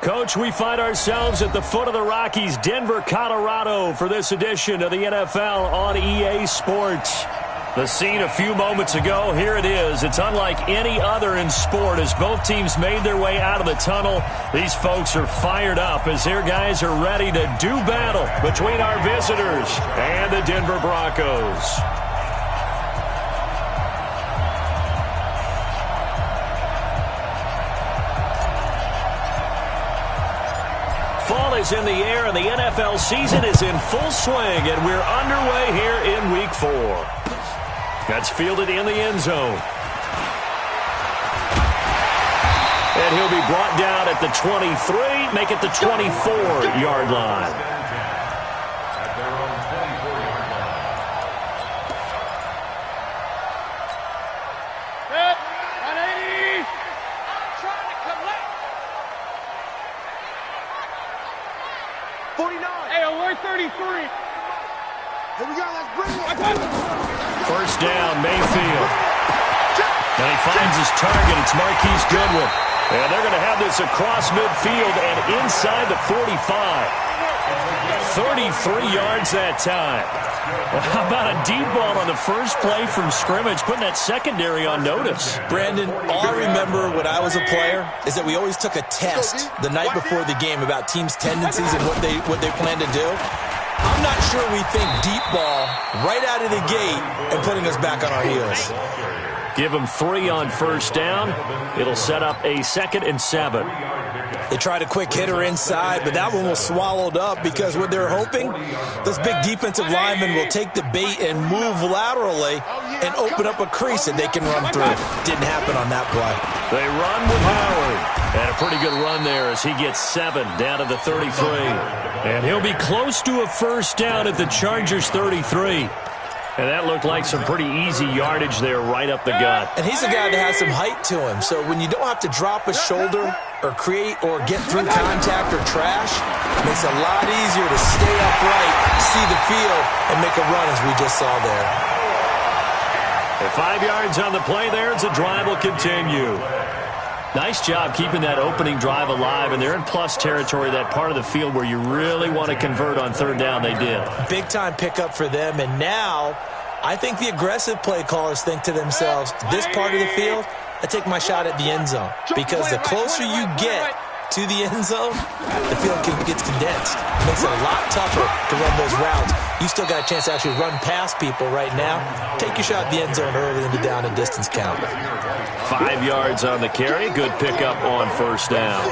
Coach, we find ourselves at the foot of the Rockies, Denver, Colorado, for this edition of the NFL on EA Sports. The scene a few moments ago, here it is. It's unlike any other in sport as both teams made their way out of the tunnel. These folks are fired up as their guys are ready to do battle between our visitors and the Denver Broncos. Fall is in the air, and the NFL season is in full swing, and we're underway here in Week 4. That's fielded in the end zone. And he'll be brought down at the 23, make it the 24-yard line. First down, Mayfield. And he finds his target. It's Marquise Goodwin. And they're going to have this across midfield and inside the 45. 33 yards that time. Well, how about a deep ball on the first play from scrimmage, putting that secondary on notice? Brandon, all I remember when I was a player is that we always took a test the night before the game about teams' tendencies and what they plan to do. I'm not sure we think deep ball right out of the gate and putting us back on our heels. Give them 3 on first down. It'll set up a 2nd and 7. They tried a quick hitter inside, but that one was swallowed up because what they're hoping, those big defensive linemen will take the bait and move laterally and open up a crease that they can run through. Didn't happen on that play. They run with Howard. And a pretty good run there as he gets 7 down to the 33. And he'll be close to a first down at the Chargers' 33. And that looked like some pretty easy yardage there right up the gut. And he's a guy that has some height to him. So when you don't have to drop a shoulder or create or get through contact or trash, it makes it a lot easier to stay upright, see the field, and make a run as we just saw there. And 5 yards on the play there as the drive will continue. Nice job keeping that opening drive alive, and they're in plus territory, that part of the field where you really want to convert on third down. They did. Big-time pickup for them, and now I think the aggressive play callers think to themselves, this part of the field, I take my shot at the end zone, because the closer you get to the end zone, the field gets condensed. It makes it a lot tougher to run those routes. You still got a chance to actually run past people right now. Take your shot at the end zone early in the down and distance count. 5 yards on the carry. Good pickup on first down.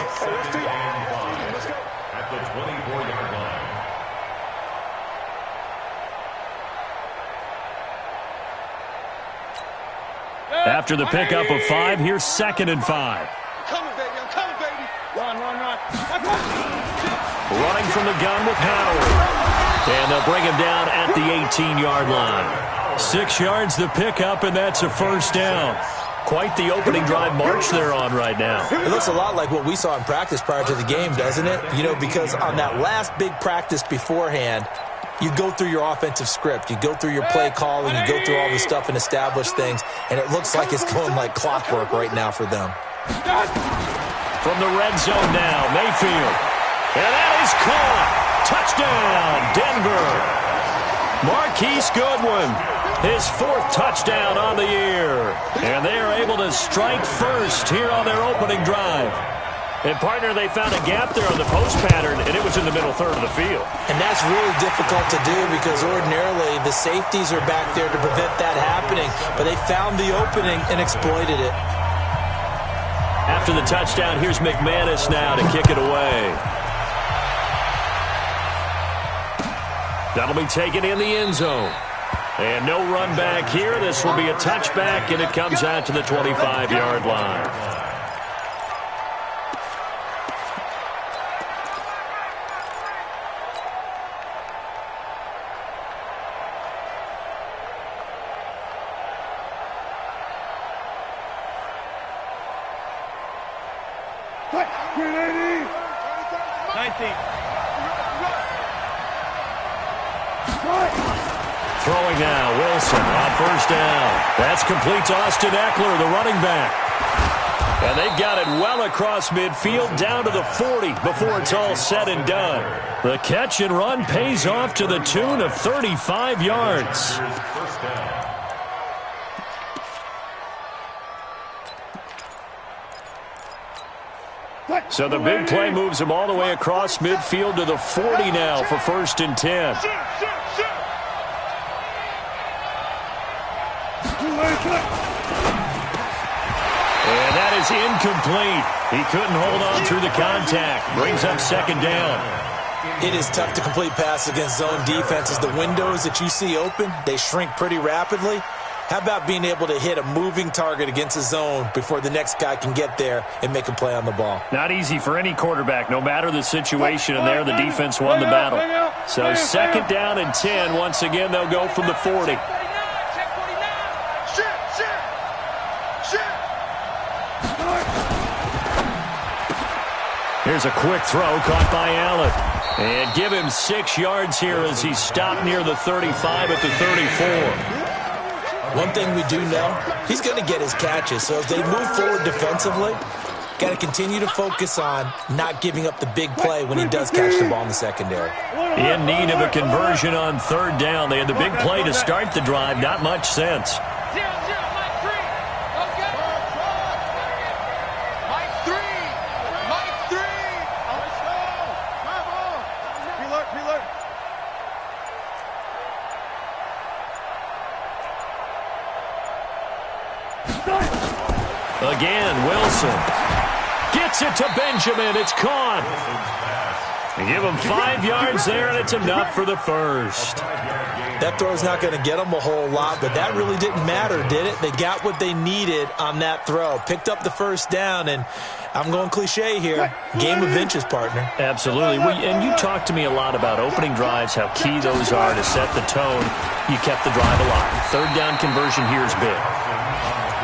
After the pickup of 5, here's 2nd and 5. Running from the gun with Howard. And they'll bring him down at the 18-yard line. 6 yards the pickup, and that's a first down. Quite the opening drive march they're on right now. It looks a lot like what we saw in practice prior to the game, doesn't it? You know, because on that last big practice beforehand, you go through your offensive script. You go through your play calling. You go through all the stuff and establish things. And it looks like it's going like clockwork right now for them. From the red zone now, Mayfield. And that is caught. Touchdown, Denver. Marquise Goodwin, his 4th touchdown on the year. And they are able to strike first here on their opening drive. And, partner, they found a gap there on the post pattern, and it was in the middle third of the field. And that's really difficult to do because ordinarily the safeties are back there to prevent that happening. But they found the opening and exploited it. After the touchdown, here's McManus now to kick it away. That'll be taken in the end zone. And no run back here. This will be a touchback, and it comes out to the 25-yard line. Throwing now, Wilson on first down. That's complete to Austin Eckler, the running back. And they've got it well across midfield down to the 40 before it's all said and done. The catch and run pays off to the tune of 35 yards. So the big play moves him all the way across midfield to the 40 now for 1st and 10. And that is incomplete. He couldn't hold on through the contact. Brings up 2nd down. It is tough to complete passes against zone defenses. The windows that you see open, they shrink pretty rapidly. How about being able to hit a moving target against a zone before the next guy can get there and make a play on the ball? Not easy for any quarterback, no matter the situation, and there the defense won the battle. So 2nd down and 10. Once again, they'll go from the 40. Here's a quick throw caught by Allen. And give him 6 yards here as he stopped near the 35 at the 34. One thing we do know, he's going to get his catches. So as they move forward defensively, got to continue to focus on not giving up the big play when he does catch the ball in the secondary. In need of a conversion on 3rd down. They had the big play to start the drive. Not much sense. Again, Wilson gets it to Benjamin. It's caught. Give him 5 yards there, and it's enough for the 1st. That throw's not going to get them a whole lot, but that really didn't matter, did it? They got what they needed on that throw. Picked up the 1st down, and I'm going cliche here. Game of inches, partner. Absolutely. And you talked to me a lot about opening drives, how key those are to set the tone. You kept the drive alive. 3rd down conversion here is big.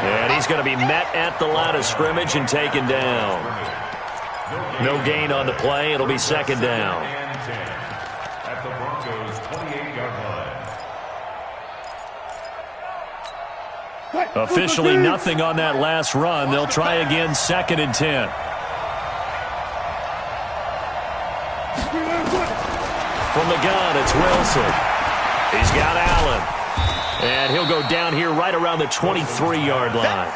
And he's going to be met at the line of scrimmage and taken down. No gain on the play. It'll be 2nd down. At the Broncos' 28-yard line. Officially nothing on that last run. They'll try again 2nd and 10. From the gun, it's Wilson. He's got Allen. And he'll go down here right around the 23-yard line.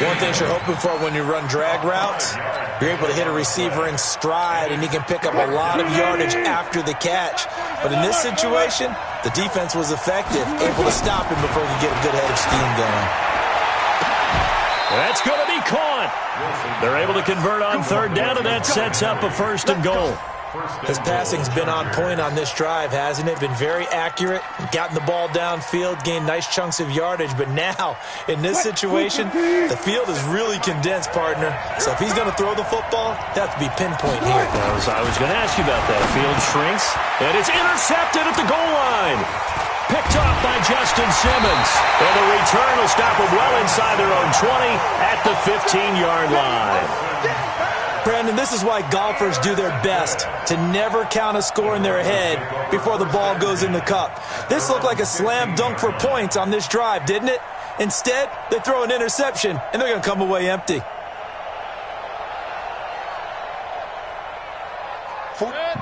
One thing you're hoping for when you run drag routes, you're able to hit a receiver in stride, and he can pick up a lot of yardage after the catch. But in this situation, the defense was effective, able to stop him before he could get a good head of steam going. That's going to be caught. They're able to convert on 3rd down, and that sets up a 1st and goal. His passing's been on point on this drive, hasn't it? Been very accurate, gotten the ball downfield, gained nice chunks of yardage. But now, in this situation, the field is really condensed, partner. So if he's going to throw the football, that has to be pinpoint here. I was going to ask you about that. Field shrinks, and it's intercepted at the goal line. Picked off by Justin Simmons. And the return will stop them well inside their own 20 at the 15-yard line. Brandon, this is why golfers do their best to never count a score in their head before the ball goes in the cup. This looked like a slam dunk for points on this drive, didn't it? Instead, they throw an interception, and they're going to come away empty.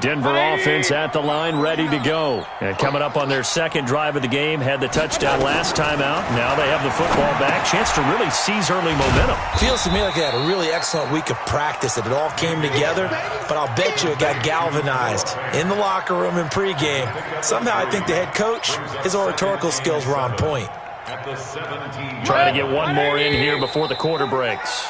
Denver offense at the line, ready to go. And coming up on their 2nd drive of the game, had the touchdown last time out. Now they have the football back. Chance to really seize early momentum. Feels to me like they had a really excellent week of practice, that it all came together. But I'll bet you it got galvanized in the locker room in pregame. Somehow I think the head coach, his oratorical skills were on point. Trying to get one more in here before the quarter breaks.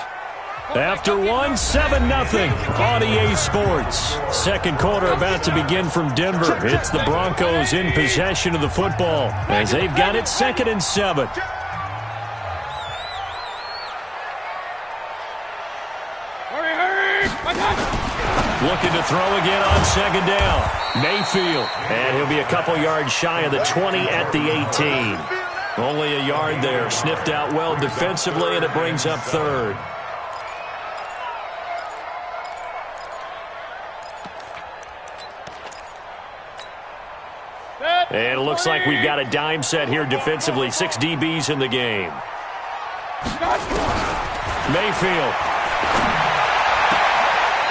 After 1, 7-0 on EA Sports. 2nd quarter about to begin from Denver. It's the Broncos in possession of the football as they've got it 2nd and 7. Looking to throw again on 2nd down. Mayfield. And he'll be a couple yards shy of the 20 at the 18. Only a yard there. Sniffed out well defensively, and it brings up 3rd. And it looks like we've got a dime set here defensively. 6 DBs in the game. Mayfield.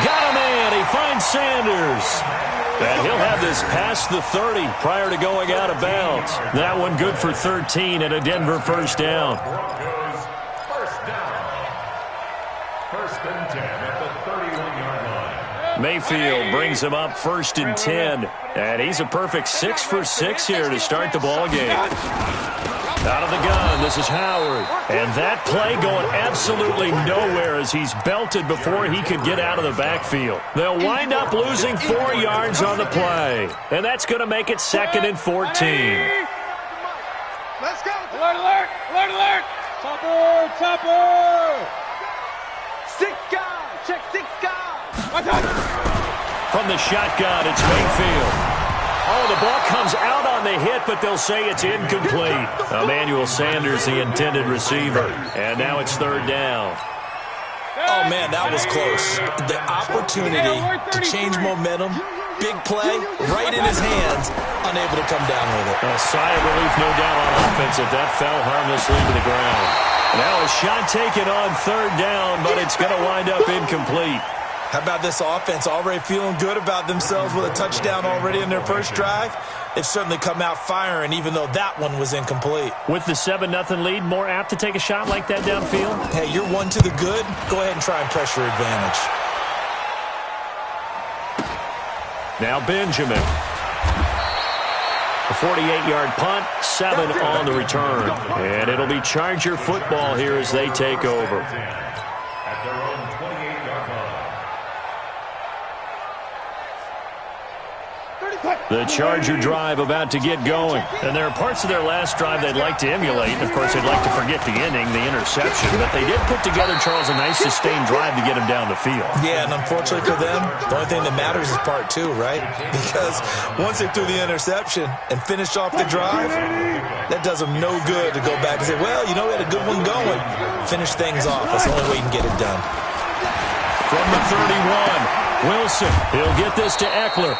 Got a man. He finds Sanders. And he'll have this past the 30 prior to going out of bounds. That one good for 13 and a Denver first down. First down. First and 10 at the 31-yard line. Mayfield brings him up first and 10. And he's a perfect 6 for 6 here to start the ball game. Out of the gun, this is Howard. And that play going absolutely nowhere as he's belted before he could get out of the backfield. They'll wind up losing 4 yards on the play. And that's going to make it 2nd and 14. Let's go. Alert, alert, alert, alert. Topper, topper. 6 guys. Check 6 guys. From the shotgun, it's Mayfield. Oh, the ball comes out on the hit, but they'll say it's incomplete. Emmanuel Sanders, the intended receiver. And now it's 3rd down. Oh, man, that was close. The opportunity to change momentum, big play, right in his hands, unable to come down with it. A sigh of relief, no doubt, on offense if that fell harmlessly to the ground. Now a shot taken on 3rd down, but it's going to wind up incomplete. How about this offense already feeling good about themselves with a touchdown already in their first drive? They've certainly come out firing, even though that one was incomplete. With the 7-0 lead, more apt to take a shot like that downfield? Hey, you're one to the good. Go ahead and try and press your advantage. Now Benjamin. A 48-yard punt, 7 on the return. And it'll be Charger football here as they take over. At their own 28-yard line. The Charger drive about to get going. And there are parts of their last drive they'd like to emulate. Of course, they'd like to forget the ending, the interception. But they did put together, Charles, a nice sustained drive to get him down the field. Yeah, and unfortunately for them, the only thing that matters is part 2, right? Because once they threw the interception and finished off the drive, that does them no good to go back and say, well, you know, we had a good one going. Finish things off. That's the only way you can get it done. From the 31, Wilson. He'll get this to Eckler.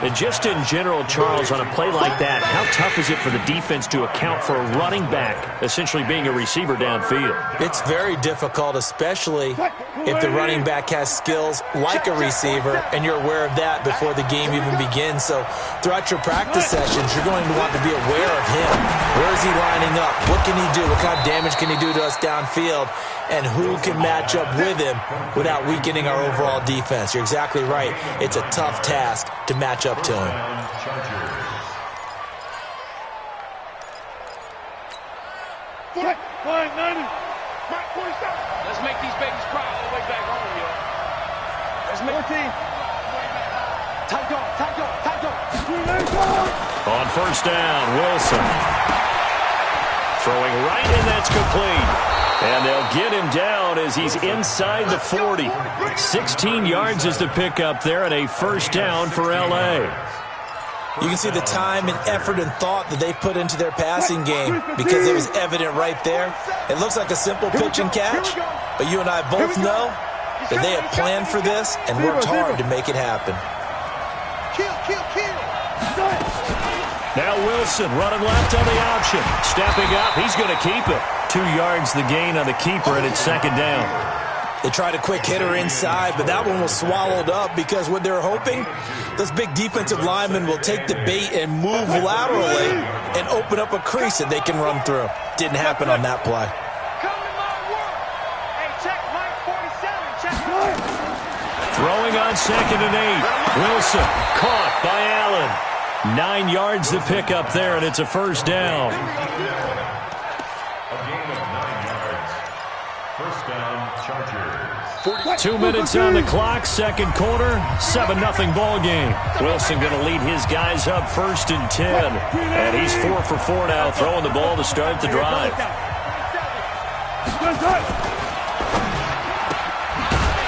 And just in general, Charles, on a play like that, how tough is it for the defense to account for a running back essentially being a receiver downfield? It's very difficult, especially if the running back has skills like a receiver, and you're aware of that before the game even begins. So throughout your practice sessions, you're going to want to be aware of him. Where is he lining up? What can he do? What kind of damage can he do to us downfield? And who can match up with him without weakening our overall defense? You're exactly right. It's a tough task to match up to him. Let's make these babies cry all the way back home, yo. Let's make 14. Tight dog, tight dog, tight dog. On first down, Wilson. Throwing right, and that's complete. And they'll get him down as he's inside the 40. 16 yards is the pickup there, and a first down for L.A. You can see the time and effort and thought that they put into their passing game because it was evident right there. It looks like a simple pitch and catch, but you and I both know that they have planned for this and worked hard to make it happen. Now Wilson running left on the option. Stepping up, he's going to keep it. 2 yards the gain on the keeper, and it's 2nd down. They tried a quick hitter inside, but that one was swallowed up because what they're hoping, those big defensive linemen will take the bait and move laterally and open up a crease that they can run through. Didn't happen on that play. Throwing on 2nd and 8. Wilson caught by Allen. 9 yards the pickup there, and it's a first down. A gain of 9 yards. First down, Chargers. 2 minutes on the clock, second quarter, 7-0 ball game. Wilson going to lead his guys up 1st and 10. And he's 4 for 4 now, throwing the ball to start the drive.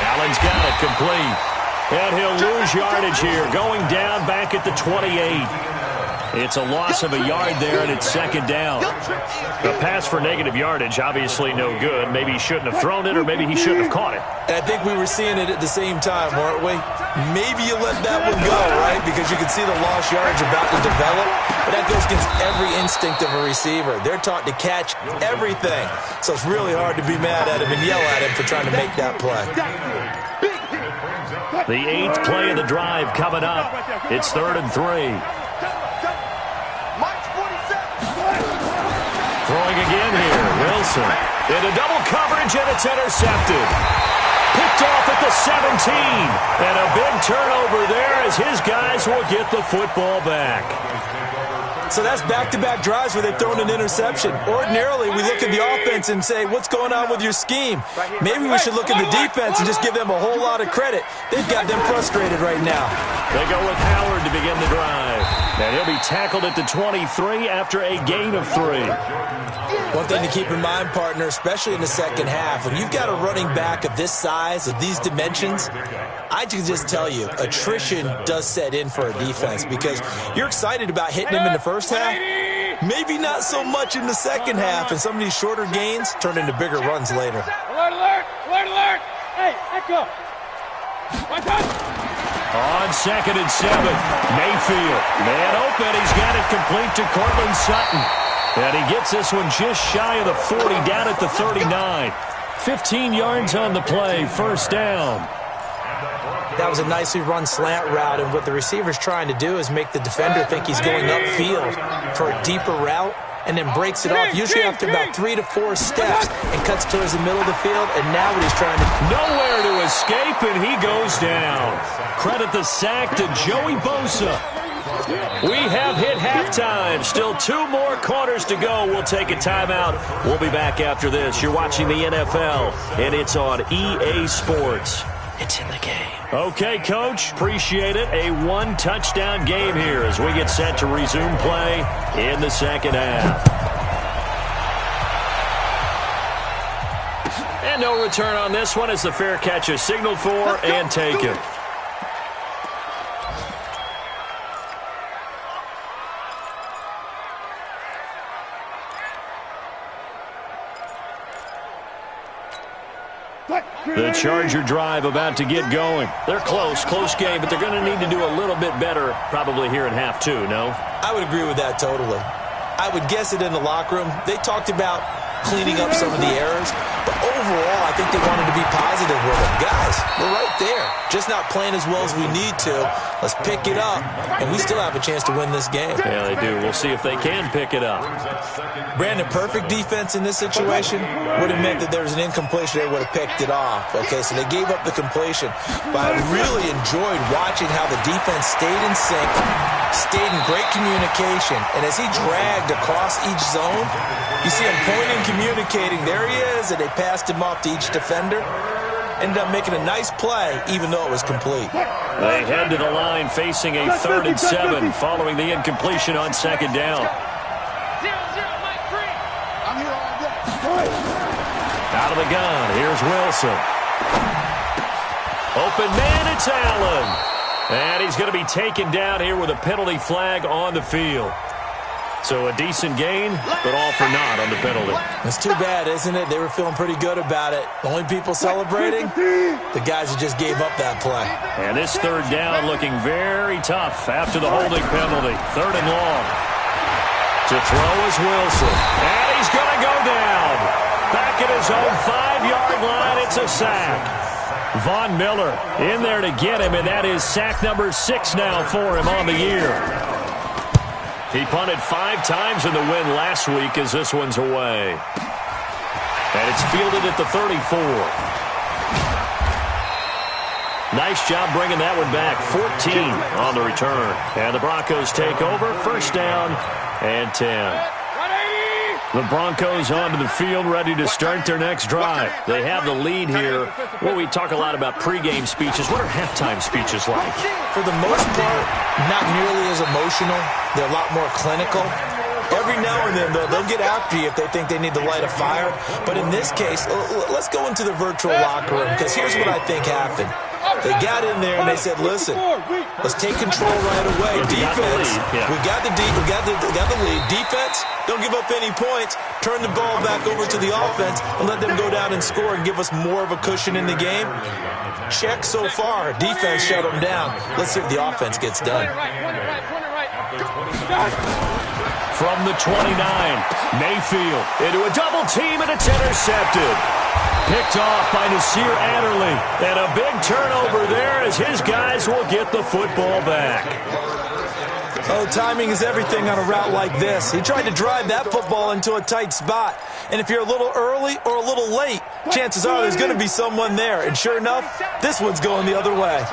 Allen's got it complete. And he'll lose yardage here, going down back at the 28. It's a loss of a yard there, and it's 2nd down. A pass for negative yardage, obviously no good. Maybe he shouldn't have thrown it, or maybe he shouldn't have caught it. And I think we were seeing it at the same time, weren't we? Maybe you let that one go, right? Because you can see the lost yardage about to develop. But that goes against every instinct of a receiver. They're taught to catch everything. So it's really hard to be mad at him and yell at him for trying to make that play. The 8th play of the drive coming up. It's 3rd and 3. Throwing again here, Wilson. Into double coverage, and it's intercepted. Picked off at the 17. And a big turnover there as his guys will get the football back. So that's back-to-back drives where they've thrown an interception. Ordinarily, we look at the offense and say, what's going on with your scheme? Maybe we should look at the defense and just give them a whole lot of credit. They've got them frustrated right now. They go with Howard to begin the drive. And he'll be tackled at the 23 after a gain of 3. One thing to keep in mind, partner, especially in the second half, when you've got a running back of this size, of these dimensions, I can just tell you, attrition does set in for a defense because you're excited about hitting him in the first half, maybe not so much in the second half, and some of these shorter gains turn into bigger runs later. Alert, alert, alert, alert. Hey, echo. Watch out. On 2nd and 7, Mayfield. Man open, he's got it complete to Cortland Sutton. And he gets this one just shy of the 40, down at the 39. 15 yards on the play, first down. That was a nicely run slant route, and what the receiver's trying to do is make the defender think he's going upfield for a deeper route, and then breaks it off, usually after about 3 to 4 steps, and cuts towards the middle of the field, and now what he's trying to... Nowhere to escape, and he goes down. Credit the sack to Joey Bosa. We have hit halftime. Still 2 more quarters to go. We'll take a timeout. We'll be back after this. You're watching the NFL, and it's on EA Sports. It's in the game. Okay, Coach. Appreciate it. A 1-touchdown game here as we get set to resume play in the second half. And no return on this one as the fair catch is signaled for and taken. The Charger drive about to get going. They're close game, but they're going to need to do a little bit better probably here in half 2, no? I would agree with that totally. I would guess it in the locker room. They talked about cleaning up some of the errors, but overall, I think they wanted to be positive with them. Guys, we're right there. Just not playing as well as we need to. Let's pick it up, and we still have a chance to win this game. Yeah, they do. We'll see if they can pick it up. Brandon, perfect defense in this situation would have meant that there was an incompletion. They would have picked it off. Okay, so they gave up the completion, but I really enjoyed watching how the defense stayed in sync, stayed in great communication, and as he dragged across each zone, you see him pointing, communicating. There he is, and they passed him off to each defender. Ended up making a nice play, even though it was complete. They head to the line facing a 3rd and 7 following the incompletion on 2nd down. 0-0, Mike Green. I'm here all day. Out of the gun, here's Wilson. Open man, it's Allen. And he's going to be taken down here with a penalty flag on the field. So a decent gain, but all for naught on the penalty. It's too bad, isn't it? They were feeling pretty good about it. The only people celebrating, the guys who just gave up that play. And this 3rd down looking very tough after the holding penalty. 3rd and long. To throw is Wilson. And he's going to go down. Back at his own 5-yard line, it's a sack. Von Miller in there to get him, and that is sack number 6 now for him on the year. He punted 5 times in the win last week as this one's away. And it's fielded at the 34. Nice job bringing that one back. 14 on the return. And the Broncos take over. 1st down and 10. The Broncos onto the field, ready to start their next drive. They have the lead here. Well, we talk a lot about pregame speeches. What are halftime speeches like? For the most part, not nearly as emotional. They're a lot more clinical. Every now and then, though, they'll get after you if they think they need to light a fire. But in this case, let's go into the virtual locker room, because here's what I think happened. They got in there and they said, listen, let's take control right away. Defense, we got the lead. Defense, don't give up any points. Turn the ball back over to the offense and let them go down and score and give us more of a cushion in the game. Check so far. Defense shut them down. Let's see if the offense gets done. from the 29. Mayfield into a double team, and it's intercepted. Picked off by Nasir Adderley. And a big turnover there as his guys will get the football back. Oh, timing is everything on a route like this. He tried to drive that football into a tight spot. And if you're a little early or a little late, chances are there's going to be someone there. And sure enough, this one's going the other way.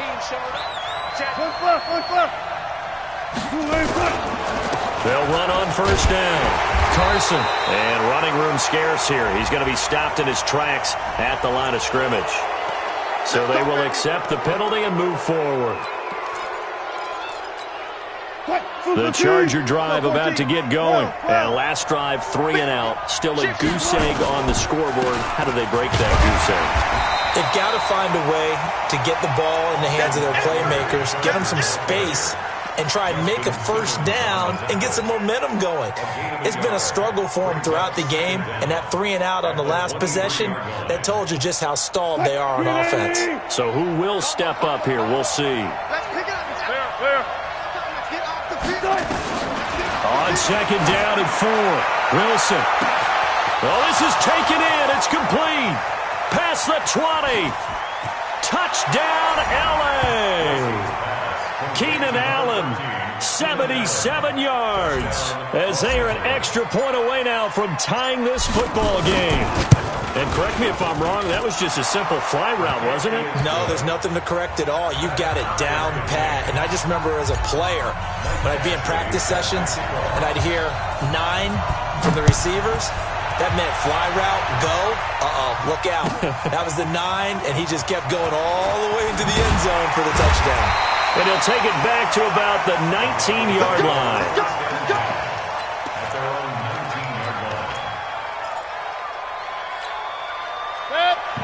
They'll run on first down. Carson, and running room scarce here. He's going to be stopped in his tracks at the line of scrimmage. So they will accept the penalty and move forward. The Charger drive about to get going. And last drive, 3 and out. Still a goose egg on the scoreboard. How do they break that goose egg? They've got to find a way to get the ball in the hands of their playmakers, get them some space, and try and make a first down and get some momentum going. It's been a struggle for them throughout the game, and that 3 and out on the last possession, that told you just how stalled they are on offense. So who will step up here? We'll see. On second down and 4, Wilson. Oh, this is taken in. It's complete. Past the 20. Touchdown, L.A. Keenan Allen, 77 yards, as they are an extra point away now from tying this football game. And correct me if I'm wrong, that was just a simple fly route, wasn't it? No, there's nothing to correct at all. You've got it down pat. And I just remember as a player, when I'd be in practice sessions and I'd hear 9 from the receivers, that meant fly route, go, look out. That was the 9, and he just kept going all the way into the end zone for the touchdown. And he'll take it back to about the 19-yard line.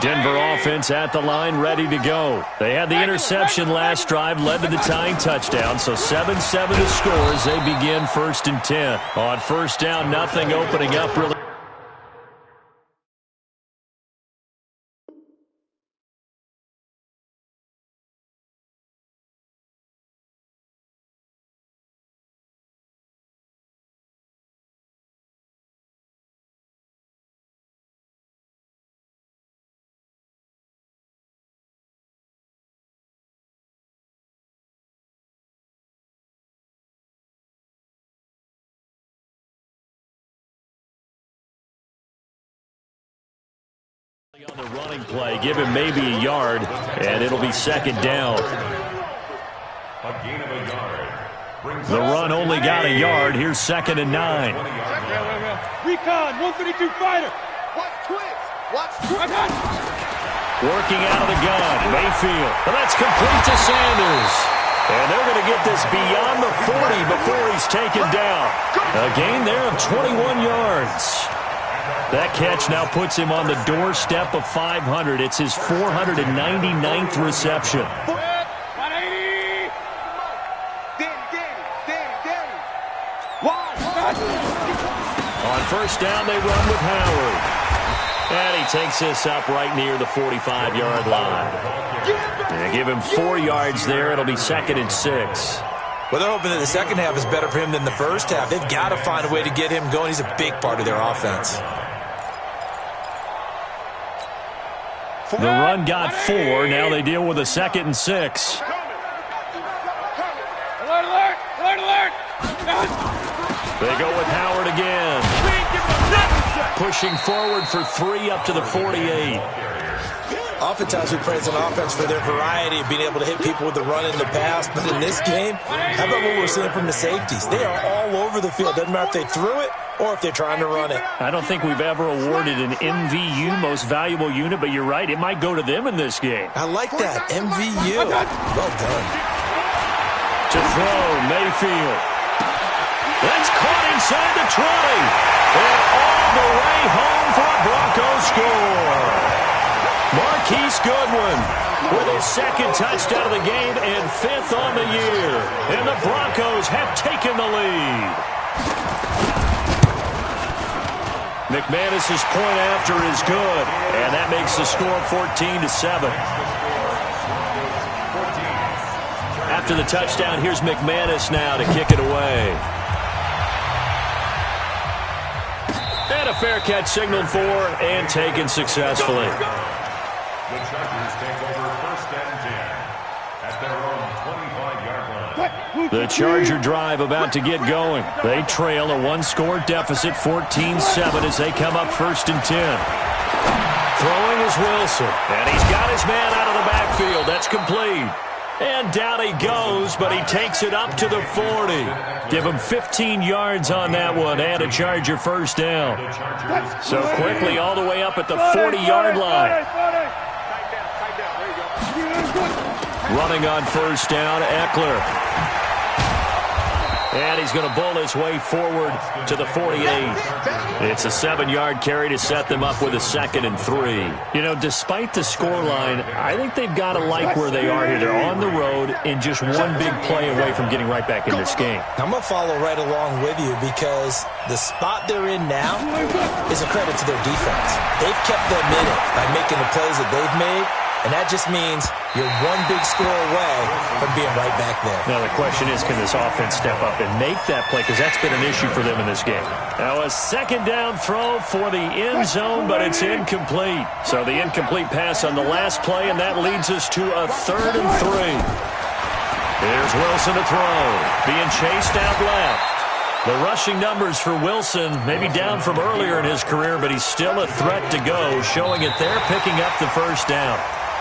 Denver offense at the line, ready to go. They had the interception last drive, led to the tying touchdown, so 7-7 to score as they begin 1st and 10. On first down, nothing opening up really. On the running play, give him maybe a yard, and it'll be second down. A gain of a yard. The run only got a yard. Here's 2nd and 9. Recon, 132 fighter. Watch twins. Watch twins. Working out of the gun, Mayfield. And that's complete to Sanders. And they're going to get this beyond the 40 before he's taken down. A gain there of 21 yards. That catch now puts him on the doorstep of 500. It's his 499th reception. 180. Danny. On first down, they run with Howard. And he takes this up right near the 45-yard line. And give him 4 yards there. It'll be 2nd and 6. Well, they're hoping that the second half is better for him than the first half. They've got to find a way to get him going. He's a big part of their offense. The run got 4. Now they deal with a 2nd and 6. Alert! They go with Howard again. Pushing forward for 3 up to the 48. Oftentimes we praise an offense for their variety of being able to hit people with the run in the pass. But in this game, how about what we're seeing from the safeties? They are all over the field. Doesn't matter if they threw it or if they're trying to run it. I don't think we've ever awarded an MVU, most valuable unit, but you're right, it might go to them in this game. I like that, MVU. Well done. To throw, Mayfield. That's caught inside the 20. And all the way home for a Broncos score. Marquise Goodwin with his 2nd touchdown of the game and 5th on the year. And the Broncos have taken the lead. McManus's point after is good, and that makes the score 14-7. After the touchdown, here's McManus now to kick it away. And a fair catch signaled for and taken successfully. The Chargers take over 1st and 10 at their own 25-yard line. The Charger drive about to get going. They trail a one-score deficit, 14-7, as they come up 1st and 10. Throwing is Wilson, and he's got his man out of the backfield. That's complete. And down he goes, but he takes it up to the 40. Give him 15 yards on that one and a Charger first down. So quickly all the way up at the 40-yard line. Running on first down, Eckler. And he's going to bowl his way forward to the 48. It's a 7-yard carry to set them up with a 2nd and 3. You know, despite the scoreline, I think they've got to like where they are here. They're on the road and just one big play away from getting right back in this game. I'm going to follow right along with you because the spot they're in now is a credit to their defense. They've kept them in it by making the plays that they've made. And that just means you're one big score away from being right back there. Now the question is, can this offense step up and make that play? Because that's been an issue for them in this game. Now a 2nd down throw for the end zone, but it's incomplete. So the incomplete pass on the last play, and that leads us to a 3rd and 3. Here's Wilson to throw. Being chased out left. The rushing numbers for Wilson maybe down from earlier in his career, but he's still a threat to go, showing it there, picking up the first down.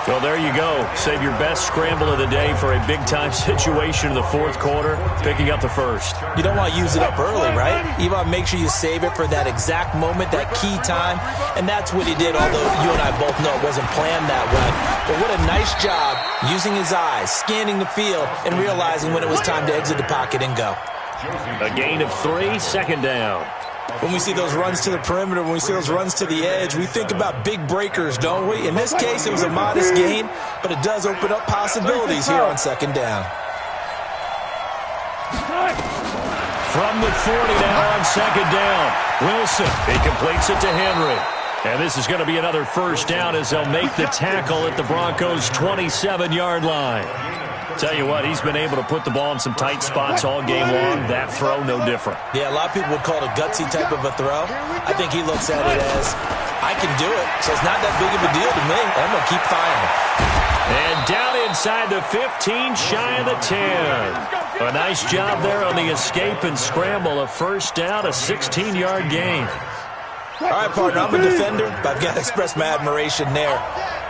Well, there you go. Save your best scramble of the day for a big-time situation in the 4th quarter, picking up the first. You don't want to use it up early, right? You want to make sure you save it for that exact moment, that key time, and that's what he did, although you and I both know it wasn't planned that way. But what a nice job using his eyes, scanning the field, and realizing when it was time to exit the pocket and go. A gain of 3, 2nd down. When we see those runs to the perimeter, when we see those runs to the edge, we think about big breakers, don't we? In this case, it was a modest gain, but it does open up possibilities here on 2nd down. From the 40 now on 2nd down. Wilson, he completes it to Henry. And this is going to be another first down as they'll make the tackle at the Broncos' 27-yard line. Tell you what, he's been able to put the ball in some tight spots all game long. That throw, no different. Yeah, a lot of people would call it a gutsy type of a throw. I think he looks at it as, I can do it, so it's not that big of a deal to me. I'm going to keep firing. And down inside the 15, shy of the 10. A nice job there on the escape and scramble. A first down, a 16-yard gain. All right, partner, I'm a defender, but I've got to express my admiration there.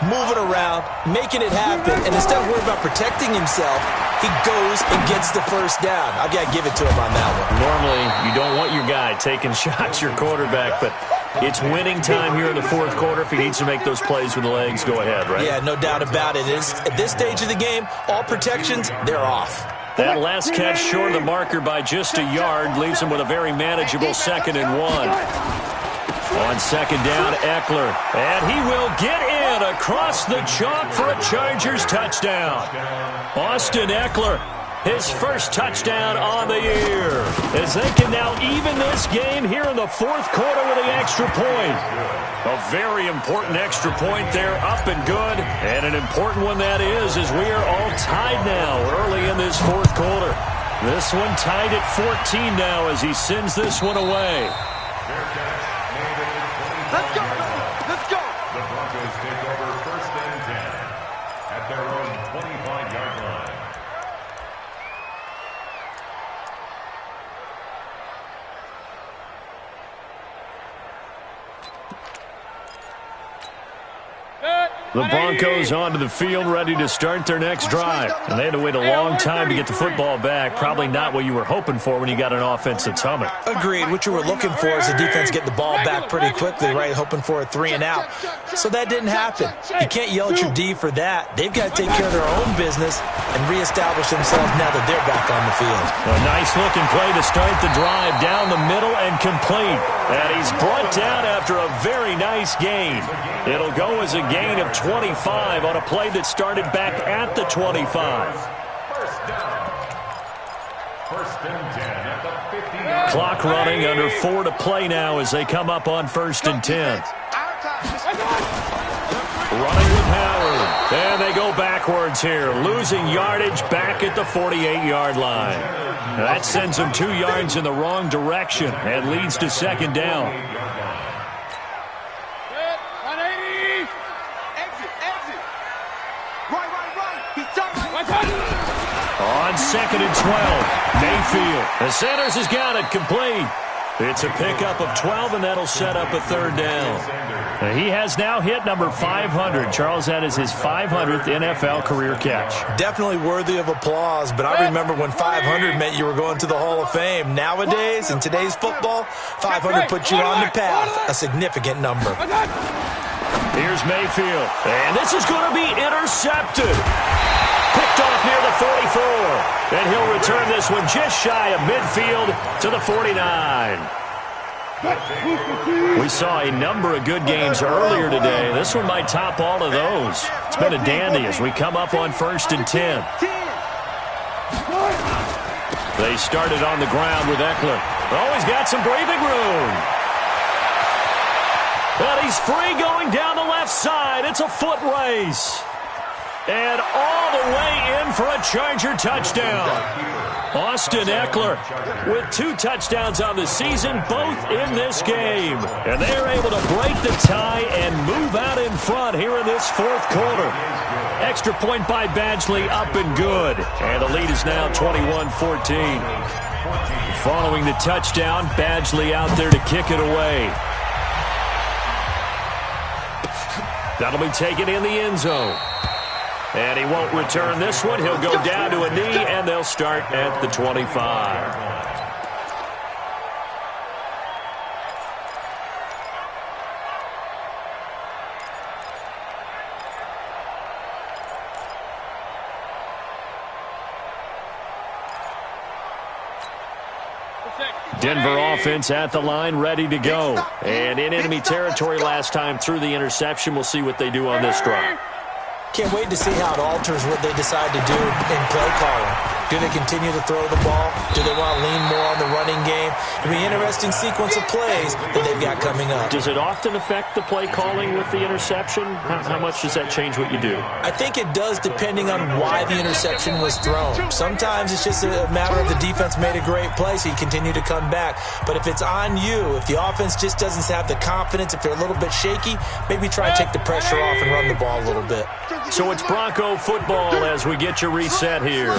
Moving around, making it happen, and instead of worrying about protecting himself, he goes and gets the first down. I've got to give it to him on that one. Normally, you don't want your guy taking shots, your quarterback, but it's winning time here in the 4th quarter. If he needs to make those plays with the legs, go ahead, right? Yeah, no doubt about it. At this stage of the game, all protections, they're off. That last catch short of the marker by just a yard leaves him with a very manageable 2nd and 1. On 2nd down, Eckler. And he will get in across the chalk for a Chargers touchdown. Austin Eckler, his first touchdown on the year. As they can now even this game here in the 4th quarter with the extra point. A very important extra point there, up and good. And an important one that is, as we are all tied now early in this 4th quarter. This one tied at 14 now as he sends this one away. Let's go! Let's go! The Broncos take over 1st and 10 at their own 25-yard line. The Broncos onto the field, ready to start their next drive. And they had to wait a long time to get the football back. Probably not what you were hoping for when you got an offense that's humming. Agreed. What you were looking for is the defense get the ball back pretty quickly, right? Hoping for a 3 and out. So that didn't happen. You can't yell at your D for that. They've got to take care of their own business and reestablish themselves now that they're back on the field. A nice-looking play to start the drive down the middle and complete. And he's brought down after a very nice gain. It'll go as a gain of 25 on a play that started back at the 25. First down. 1st and 10 at the 50. Clock running, under 4 to play now as they come up on 1st and 10. Running with Howard. And they go backwards here, losing yardage back at the 48-yard line. That sends them 2 yards in the wrong direction and leads to 2nd down. On 2nd and 12, Mayfield. The Sanders has got it complete. It's a pickup of 12, and that'll set up a 3rd down. He has now hit number 500. Charles, that is his 500th NFL career catch. Definitely worthy of applause, but I remember when 500 meant you were going to the Hall of Fame. Nowadays, in today's football, 500 puts you on the path, a significant number. Here's Mayfield, and this is going to be intercepted. Picked off near the 44, and he'll return this one just shy of midfield to the 49. We saw a number of good games earlier today. This one might top all of those. It's been a dandy as we come up on 1st and 10. They started on the ground with Eckler. Oh, he's got some breathing room. But he's free going down the left side. It's a foot race. And all the way in for a Charger touchdown. Austin Eckler with 2 touchdowns on the season, both in this game. And they're able to break the tie and move out in front here in this 4th quarter. Extra point by Badgley, up and good. And the lead is now 21-14. Following the touchdown, Badgley out there to kick it away. That'll be taken in the end zone. And he won't return this one. He'll go down to a knee, and they'll start at the 25. Denver offense at the line, ready to go. And in enemy territory last time through the interception. We'll see what they do on this drive. Can't wait to see how it alters what they decide to do in play calling. Do they continue to throw the ball? Do they want to lean more on the running game? It'll be an interesting sequence of plays that they've got coming up. Does it often affect the play calling with the interception? How much does that change what you do? I think it does depending on why the interception was thrown. Sometimes it's just a matter of the defense made a great play, so you continue to come back. But if it's on you, if the offense just doesn't have the confidence, if they're a little bit shaky, maybe try and take the pressure off and run the ball a little bit. So it's Bronco football as we get you reset here.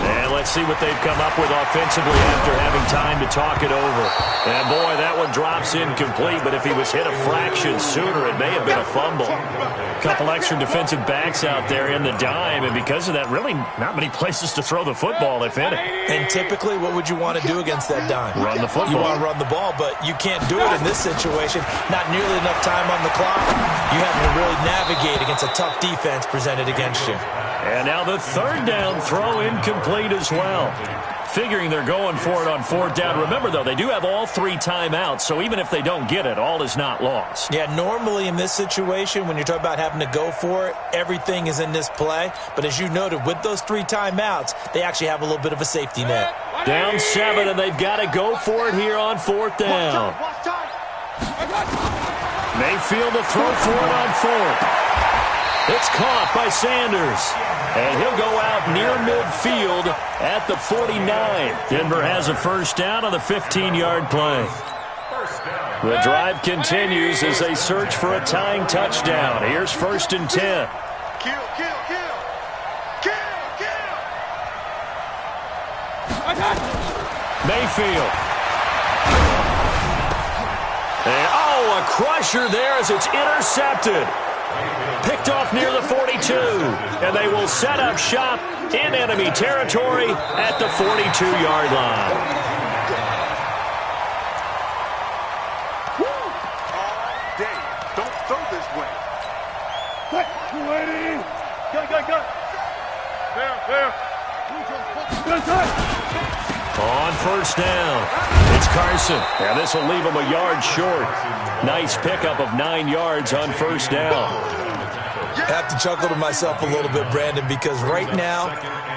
And let's see what they've come up with offensively after having time to talk it over. And boy, that one drops incomplete, but if he was hit a fraction sooner, it may have been a fumble. A couple extra defensive backs out there in the dime, and because of that, really not many places to throw the football, if any. And typically, what would you want to do against that dime? Run the football. You want to run the ball, but you can't do it in this situation. Not nearly enough time on the clock. You have to really navigate against a tough defense presented against you. And now the 3rd down throw incomplete as well. Figuring they're going for it on 4th down. Remember, though, they do have all 3 timeouts, so even if they don't get it, all is not lost. Yeah, normally in this situation, when you're talking about having to go for it, everything is in this play. But as you noted, with those 3 timeouts, they actually have a little bit of a safety net. Down 7, and they've got to go for it here on 4th down. Mayfield to throw for it on 4th. It's caught by Sanders. And he'll go out near midfield at the 49. Denver has a 1st down on the 15-yard play. The drive continues as they search for a tying touchdown. Here's 1st and 10. Kill. Mayfield. And, a crusher there as it's intercepted. Picked off near the 42, and they will set up shop in enemy territory at the 42-yard line. All day. Don't throw this way. Go. On 1st down, it's Carson, and this will leave him a yard short. Nice pickup of 9 yards on 1st down. I have to chuckle to myself a little bit, Brandon, because right now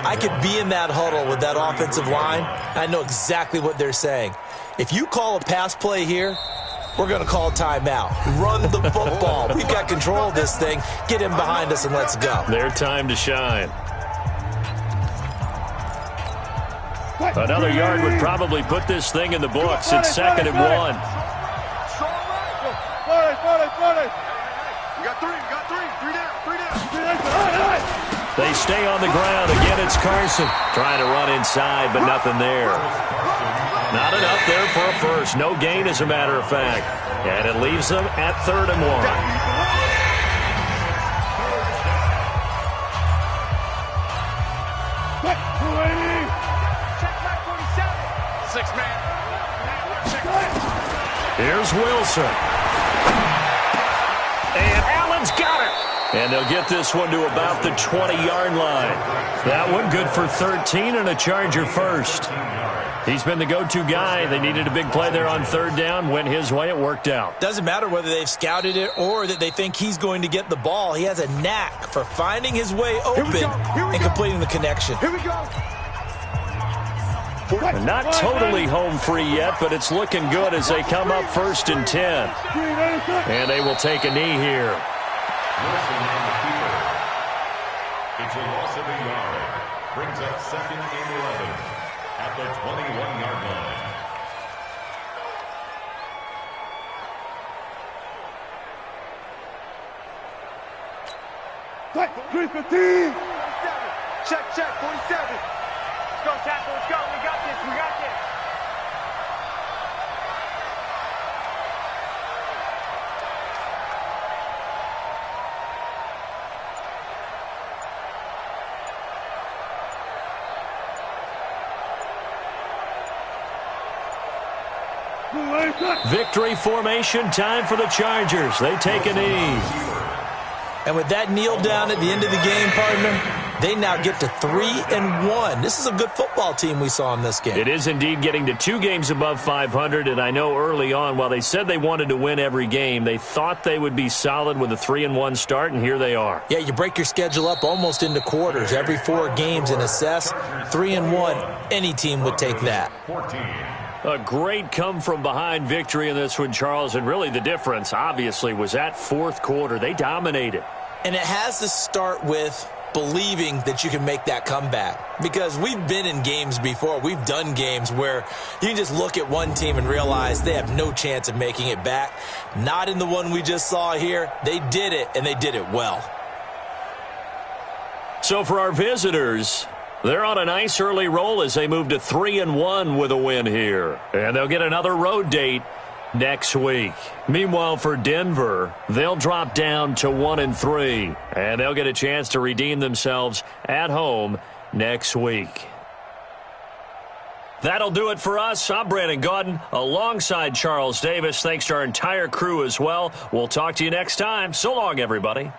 I could be in that huddle with that offensive line. I know exactly what they're saying. If you call a pass play here, we're going to call a timeout. Run the football. We've got control of this thing. Get in behind us and let's go. Their time to shine. Another yard would probably put this thing in the books. It's 2nd and 1. You got 3 down. They stay on the ground. Again, it's Carson trying to run inside, but nothing there. Not enough there for a first. No gain, as a matter of fact. And it leaves them at 3rd and 1. Here's Wilson. And Allen's got it. And they'll get this one to about the 20-yard line. That one good for 13 and a Charger first. He's been the go-to guy. They needed a big play there on 3rd down. Went his way. It worked out. Doesn't matter whether they've scouted it or that they think he's going to get the ball. He has a knack for finding his way open and completing the connection. Here we go. Not totally home free yet, but it's looking good as they come up 1st and 10. And they will take a knee here. Wilson on the keeper. It's a loss of a yard. Brings up 2nd and 11 at the 21-yard line. 315. Check, 47. Let's go, tackle, let's go. We got this. Victory formation, time for the Chargers. They take a knee. And with that kneel down at the end of the game, partner, they now get to 3-1. This is a good football team we saw in this game. It is indeed getting to 2 games above 500, and I know early on, while they said they wanted to win every game, they thought they would be solid with a 3-1 start, and here they are. Yeah, you break your schedule up almost into quarters, every 4 games, and assess 3-1. Any team would take that. 14. A great come-from-behind victory in this one, Charles, and really the difference, obviously, was that 4th quarter. They dominated. And it has to start with believing that you can make that comeback. Because we've been in games before. We've done games where you can just look at one team and realize they have no chance of making it back. Not in the one we just saw here. They did it, and they did it well. So for our visitors, they're on a nice early roll as they move to 3-1 with a win here. And they'll get another road date next week. Meanwhile, for Denver, they'll drop down to 1-3. And they'll get a chance to redeem themselves at home next week. That'll do it for us. I'm Brandon Gaudin alongside Charles Davis. Thanks to our entire crew as well. We'll talk to you next time. So long, everybody.